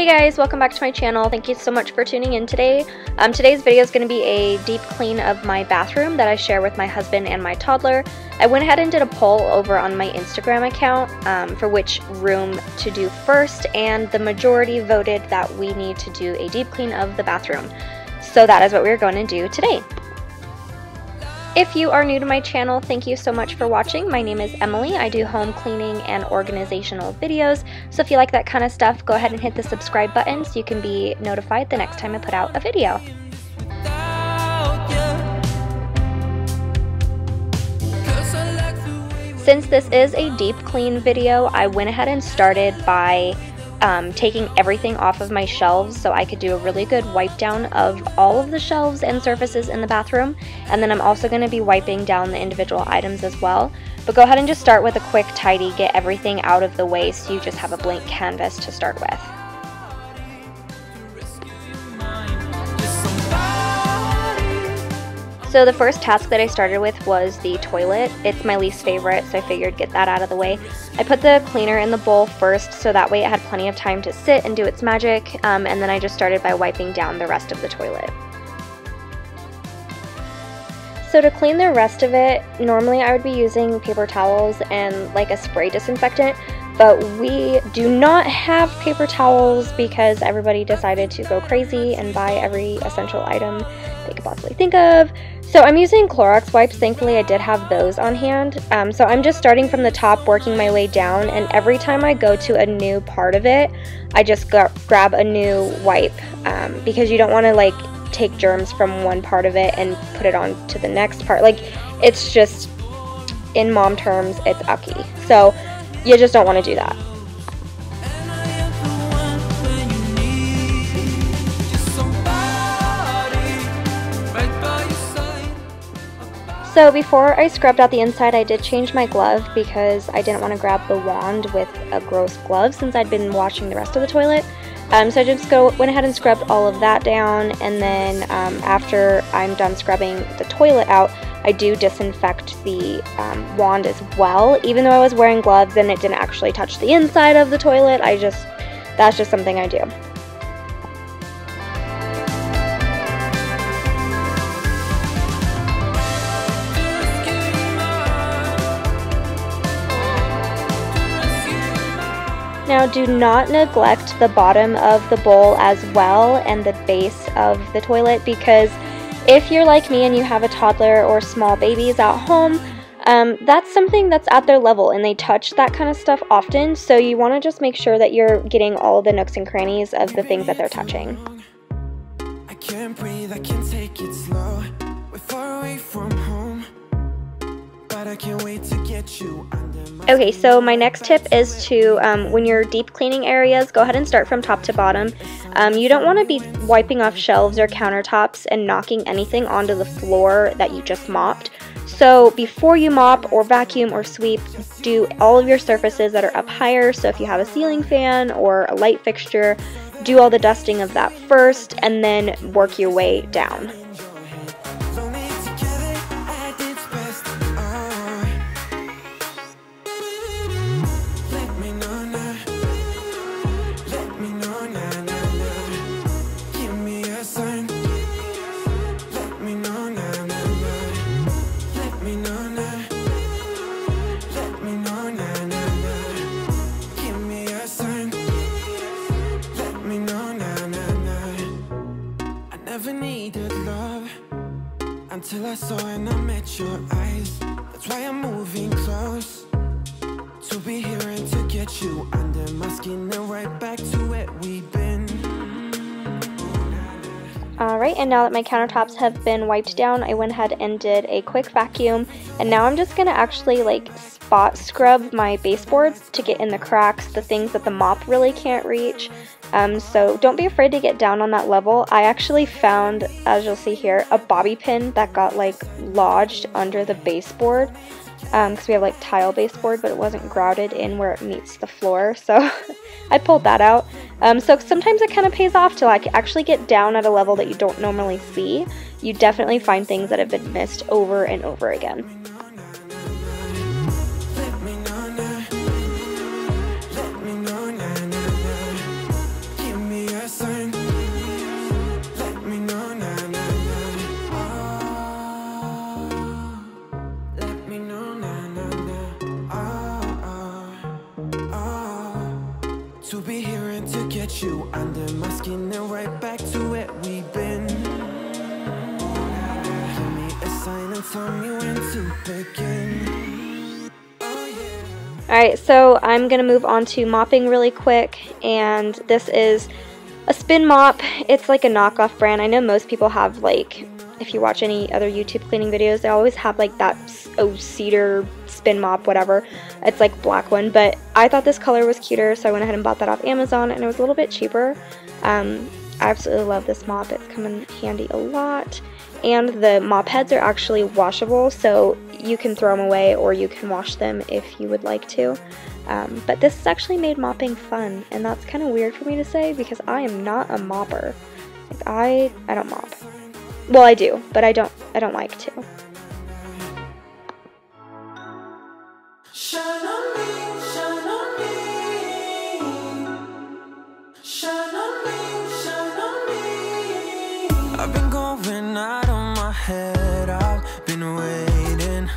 Hey guys, welcome back to my channel. Thank you so much for tuning in today. Today's video is going to be a deep clean of my bathroom that I share with my husband and my toddler. I went ahead and did a poll over on my Instagram account for which room to do first, and the majority voted that we need to do a deep clean of the bathroom. So that is what we're going to do today. If you are new to my channel, thank you so much for watching. My name is Emily. I do home cleaning and organizational videos. So if you like that kind of stuff, go ahead and hit the subscribe button so you can be notified the next time I put out a video. Since this is a deep clean video, I went ahead and started by taking everything off of my shelves so I could do a really good wipe down of all of the shelves and surfaces in the bathroom, and then I'm also going to be wiping down the individual items as well. But go ahead and just start with a quick tidy, get everything out of the way so you just have a blank canvas to start with. So the first task that I started with was the toilet. It's my least favorite, so I figured get that out of the way. I put the cleaner in the bowl first, so that way it had plenty of time to sit and do its magic, and then I just started by wiping down the rest of the toilet. So to clean the rest of it, normally I would be using paper towels and like a spray disinfectant, but we do not have paper towels because everybody decided to go crazy and buy every essential item they could possibly think of. So I'm using Clorox wipes. Thankfully I did have those on hand. So I'm just starting from the top, working my way down, and every time I go to a new part of it, I just grab a new wipe because you don't want to like take germs from one part of it and put it on to the next part. Like, it's just, in mom terms, it's ucky. So you just don't want to do that. So before I scrubbed out the inside, I did change my glove because I didn't want to grab the wand with a gross glove since I'd been washing the rest of the toilet. So I just went ahead and scrubbed all of that down, and then after I'm done scrubbing the toilet out, I do disinfect the wand as well. Even though I was wearing gloves and it didn't actually touch the inside of the toilet, that's just something I do. Now do not neglect the bottom of the bowl as well and the base of the toilet, because if you're like me and you have a toddler or small babies at home, that's something that's at their level and they touch that kind of stuff often, so you want to just make sure that you're getting all the nooks and crannies of the things that they're touching. I can't breathe, I can take it slow. We're far away from home, but I can't wait to get you under my... Okay, so my next tip is to, when you're deep cleaning areas, go ahead and start from top to bottom. You don't want to be wiping off shelves or countertops and knocking anything onto the floor that you just mopped. So before you mop or vacuum or sweep, do all of your surfaces that are up higher. So if you have a ceiling fan or a light fixture, do all the dusting of that first and then work your way down. Until I saw and I met your eyes. That's why I'm moving close to be here and to get you under my skin and right back to where we've been. Alright, and now that my countertops have been wiped down, I went ahead and did a quick vacuum, and now I'm just gonna actually like spot scrub my baseboards to get in the cracks, the things that the mop really can't reach. So don't be afraid to get down on that level. I actually found, as you'll see here, a bobby pin that got like lodged under the baseboard, because we have like tile baseboard, but it wasn't grouted in where it meets the floor, so I pulled that out. So sometimes it kind of pays off to like actually get down at a level that you don't normally see. You definitely find things that have been missed over and over again. Give me to be here and to get you under my skin and right back to where we've been. Give me a sign and tell me when to begin. Alright, so I'm going to move on to mopping really quick, and this is a spin mop. It's like a knockoff brand. I know most people have, like, if you watch any other YouTube cleaning videos, they always have like that cedar spin mop, whatever. It's like black one, but I thought this color was cuter, so I went ahead and bought that off Amazon, and it was a little bit cheaper. I absolutely love this mop. It's come in handy a lot. And the mop heads are actually washable, so you can throw them away or you can wash them if you would like to. But this has actually made mopping fun, and that's kind of weird for me to say because I am not a mopper. Like I don't mop. Well, I do, but I don't like to. Shine on me, shine on me. Shine on me, shine on me. I've been going out of my head. I've been waiting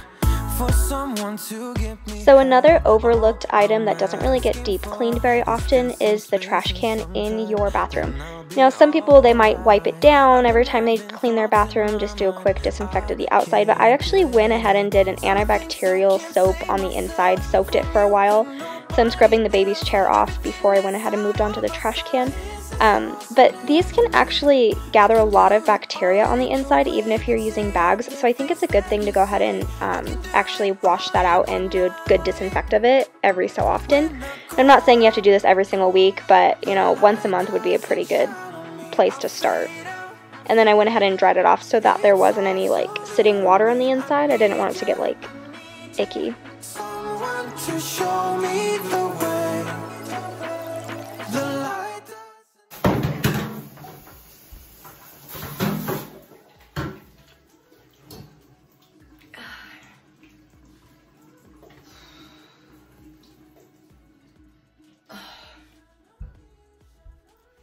for someone to get me. So another overlooked item that doesn't really get deep cleaned very often is the trash can in your bathroom. Now some people, they might wipe it down every time they clean their bathroom, just do a quick disinfect of the outside, but I actually went ahead and did an antibacterial soap on the inside, soaked it for a while. So I'm scrubbing the baby's chair off before I went ahead and moved on to the trash can. But these can actually gather a lot of bacteria on the inside even if you're using bags, so I think it's a good thing to go ahead and actually wash that out and do a good disinfect of it every so often. I'm not saying you have to do this every single week, but you know, once a month would be a pretty good place to start. And then I went ahead and dried it off so that there wasn't any like sitting water on the inside. I didn't want it to get like icky. Someone to show me the way. The light.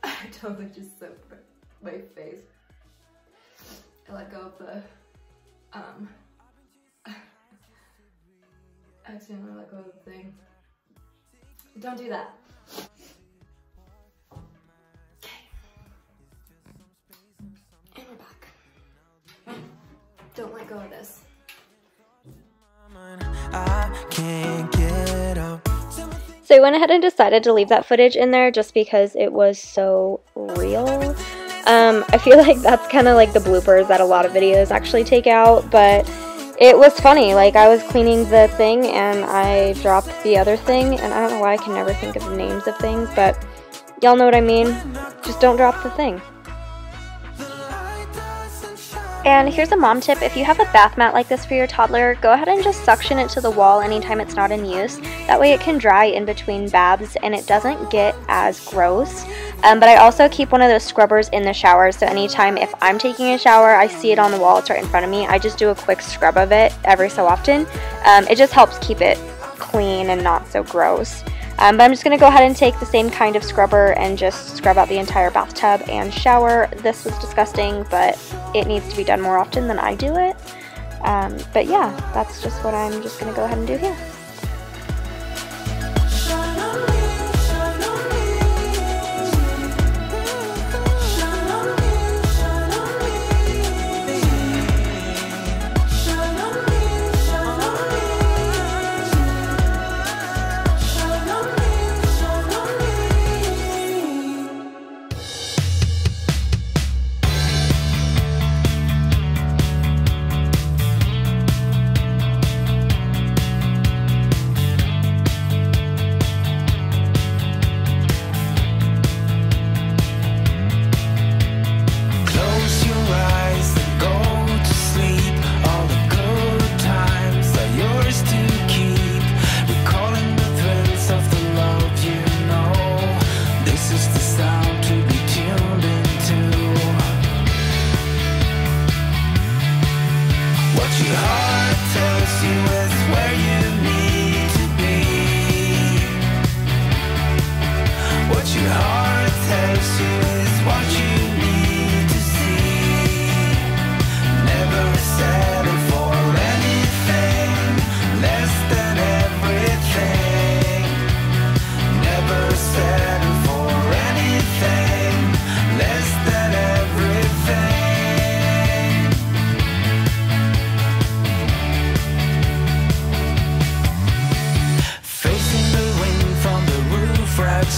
I totally just soaked my face. I let go of the, I accidentally let go of the thing. Don't do that. Okay. And we're back. Don't let go of this. I can't get up. So I went ahead and decided to leave that footage in there just because it was so real. I feel like that's kind of like the bloopers that a lot of videos actually take out, but it was funny. Like, I was cleaning the thing and I dropped the other thing, and I don't know why I can never think of the names of things, but y'all know what I mean. Just don't drop the thing. And here's a mom tip: if you have a bath mat like this for your toddler, go ahead and just suction it to the wall anytime it's not in use. That way it can dry in between baths and it doesn't get as gross. But I also keep one of those scrubbers in the shower, so anytime if I'm taking a shower, I see it on the wall, it's right in front of me, I just do a quick scrub of it every so often. It just helps keep it clean and not so gross. But I'm just going to go ahead and take the same kind of scrubber and just scrub out the entire bathtub and shower. This was disgusting, but it needs to be done more often than I do it. But yeah, that's just what I'm just going to go ahead and do here.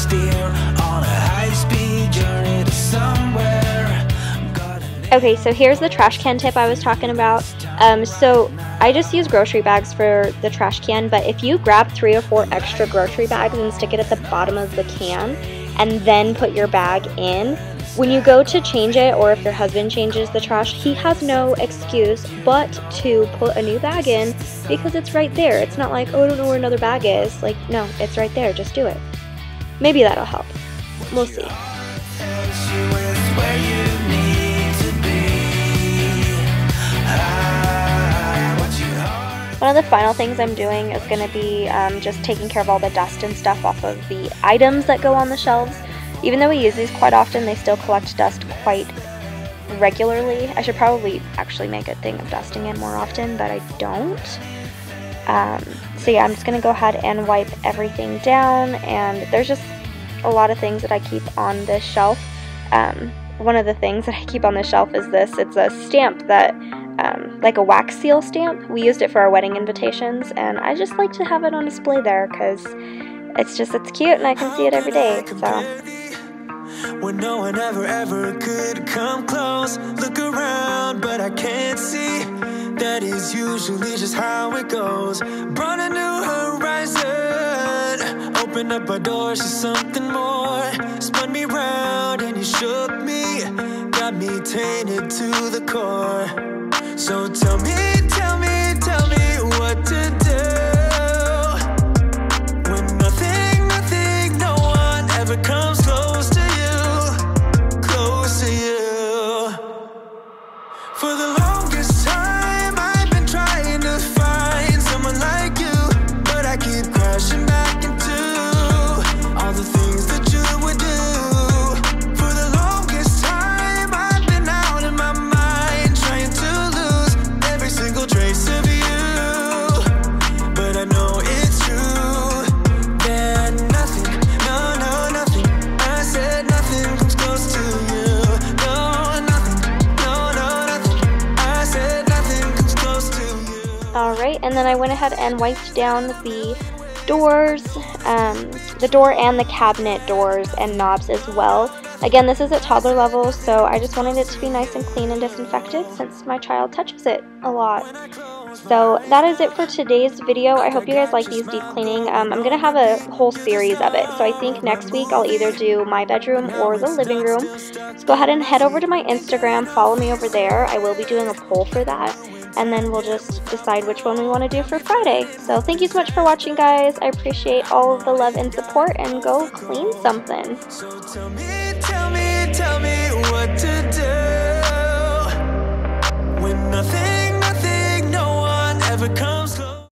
steer on a high-speed journey to somewhere. Okay, so here's the trash can tip I was talking about. So I just use grocery bags for the trash can, but if you grab 3 or 4 extra grocery bags and stick it at the bottom of the can and then put your bag in, when you go to change it, or if your husband changes the trash, he has no excuse but to put a new bag in because it's right there. It's not like, oh, I don't know where another bag is. Like, no, it's right there. Just do it. Maybe that'll help. We'll see. One of the final things I'm doing is going to be just taking care of all the dust and stuff off of the items that go on the shelves. Even though we use these quite often, they still collect dust quite regularly. I should probably actually make a thing of dusting it more often, but I don't. So yeah, I'm just going to go ahead and wipe everything down, and there's just a lot of things that I keep on this shelf. One of the things that I keep on the shelf is this. It's a stamp that, like a wax seal stamp. We used it for our wedding invitations, and I just like to have it on display there because it's cute and I can see it every day. So. When no one ever could come close, look around, but I can't see. That is usually just how it goes. Brought a new horizon, opened up our doors to something more. Spun me round and you shook me, got me tainted to the core. So tell me what to do. When nothing, no one ever comes close to you. For the longest time I've been trying to find someone like you, but I keep crashing back into all the things that you would do. For the longest time I've been out in my mind, trying to lose every single trace of you. But I know it's true that nothing, nothing, I said nothing comes close to you. Alright, and then I went ahead and wiped down the doors, the door and the cabinet doors and knobs as well. Again, this is at toddler level, so I just wanted it to be nice and clean and disinfected since my child touches it a lot. So that is it for today's video. I hope you guys like these deep cleaning. I'm going to have a whole series of it, so I think next week I'll either do my bedroom or the living room. So go ahead and head over to my Instagram, follow me over there. I will be doing a poll for that, and then we'll just decide which one we want to do for Friday. So thank you so much for watching, guys. I appreciate all of the love and support, and go clean something. So tell me what to do when nothing, no one ever comes close.